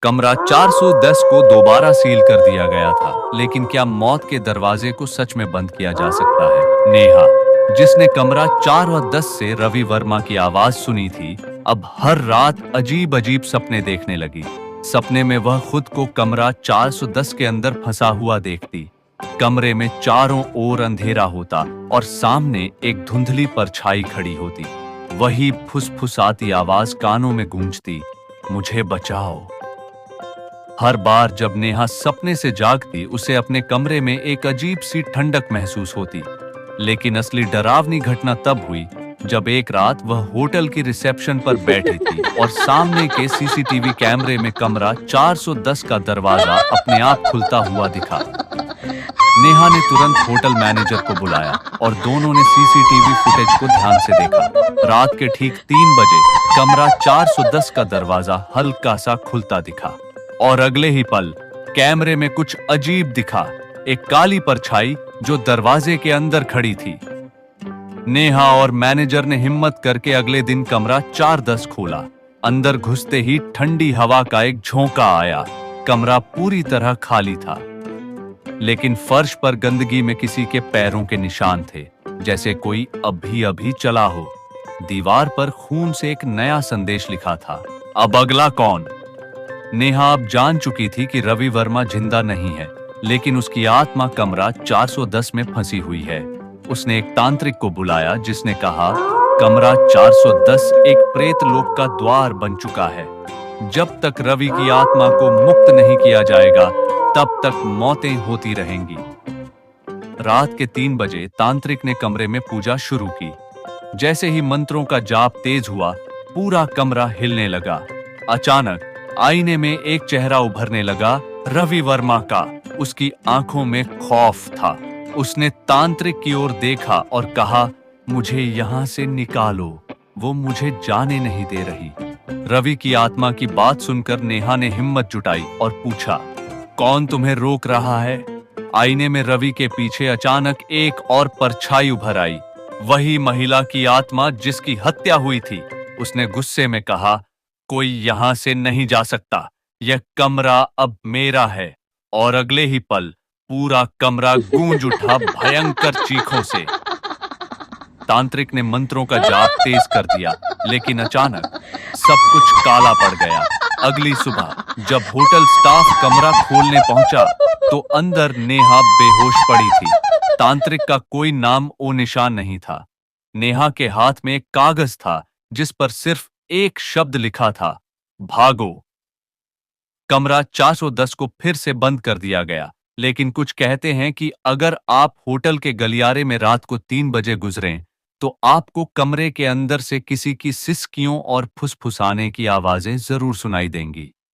कमरा 410 को दोबारा सील कर दिया गया था, लेकिन क्या मौत के दरवाजे को सच में बंद किया जा सकता है? नेहा, जिसने कमरा 4 और 10 से रवि वर्मा की आवाज सुनी थी, अब हर रात अजीब अजीब सपने देखने लगी। सपने में वह खुद को कमरा 410 के अंदर फंसा हुआ देखती। कमरे में चारों ओर अंधेरा होता और सामने एक धुंधली परछाई खड़ी होती। वही फुसफुसाती आवाज कानों में गूंजती, मुझे बचाओ। हर बार जब नेहा सपने से जागती, उसे अपने कमरे में एक अजीब सी ठंडक महसूस होती। लेकिन असली डरावनी घटना तब हुई जब एक रात वह होटल की रिसेप्शन पर बैठी थी और सामने के सीसीटीवी कैमरे में कमरा 410 का दरवाजा अपने आप खुलता हुआ दिखा। नेहा ने तुरंत होटल मैनेजर को बुलाया और दोनों ने सीसीटीवी फुटेज को ध्यान से देखा। रात के ठीक 3 बजे कमरा 410 का दरवाजा हल्का सा खुलता दिखा और अगले ही पल कैमरे में कुछ अजीब दिखा, एक काली परछाई जो दरवाजे के अंदर खड़ी थी। नेहा और मैनेजर ने हिम्मत करके अगले दिन कमरा 410 खोला। अंदर घुसते ही ठंडी हवा का एक झोंका आया। कमरा पूरी तरह खाली था, लेकिन फर्श पर गंदगी में किसी के पैरों के निशान थे, जैसे कोई अभी अभी चला हो। दीवार पर खून से एक नया संदेश लिखा था, अब अगला कौन? नेहा अब जान चुकी थी कि रवि वर्मा जिंदा नहीं है, लेकिन उसकी आत्मा कमरा 410 में फंसी हुई है। उसने एक तांत्रिक को बुलाया, जिसने कहा, कमरा 410 एक प्रेत लोक का द्वार बन चुका है। जब तक रवि की आत्मा को मुक्त नहीं किया जाएगा, तब तक मौतें होती रहेंगी। रात के 3 बजे तांत्रिक ने कमरे में पूजा शुरू की। जैसे ही मंत्रों का जाप तेज हुआ, पूरा कमरा हिलने लगा। अचानक आईने में एक चेहरा उभरने लगा, रवि वर्मा का। उसकी आंखों में खौफ था। उसने तांत्रिक की ओर देखा और कहा, मुझे यहां से निकालो, वो मुझे जाने नहीं दे रही। रवि की आत्मा की बात सुनकर नेहा ने हिम्मत जुटाई और पूछा, कौन तुम्हें रोक रहा है? आईने में रवि के पीछे अचानक एक और परछाई उभर आई, वही महिला की आत्मा जिसकी हत्या हुई थी। उसने गुस्से में कहा, कोई यहां से नहीं जा सकता, यह कमरा अब मेरा है। और अगले ही पल पूरा कमरा गूंज उठा भयंकर चीखों से। तांत्रिक ने मंत्रों का जाप तेज कर दिया, लेकिन अचानक सब कुछ काला पड़ गया। अगली सुबह जब होटल स्टाफ कमरा खोलने पहुंचा, तो अंदर नेहा बेहोश पड़ी थी। तांत्रिक का कोई नाम ओ निशान नहीं था। नेहा के हाथ में एक कागज था, जिस पर सिर्फ एक शब्द लिखा था, भागो। कमरा 410 को फिर से बंद कर दिया गया, लेकिन कुछ कहते हैं कि अगर आप होटल के गलियारे में रात को 3 बजे गुजरें, तो आपको कमरे के अंदर से किसी की सिसकियों और फुसफुसाने की आवाजें जरूर सुनाई देंगी।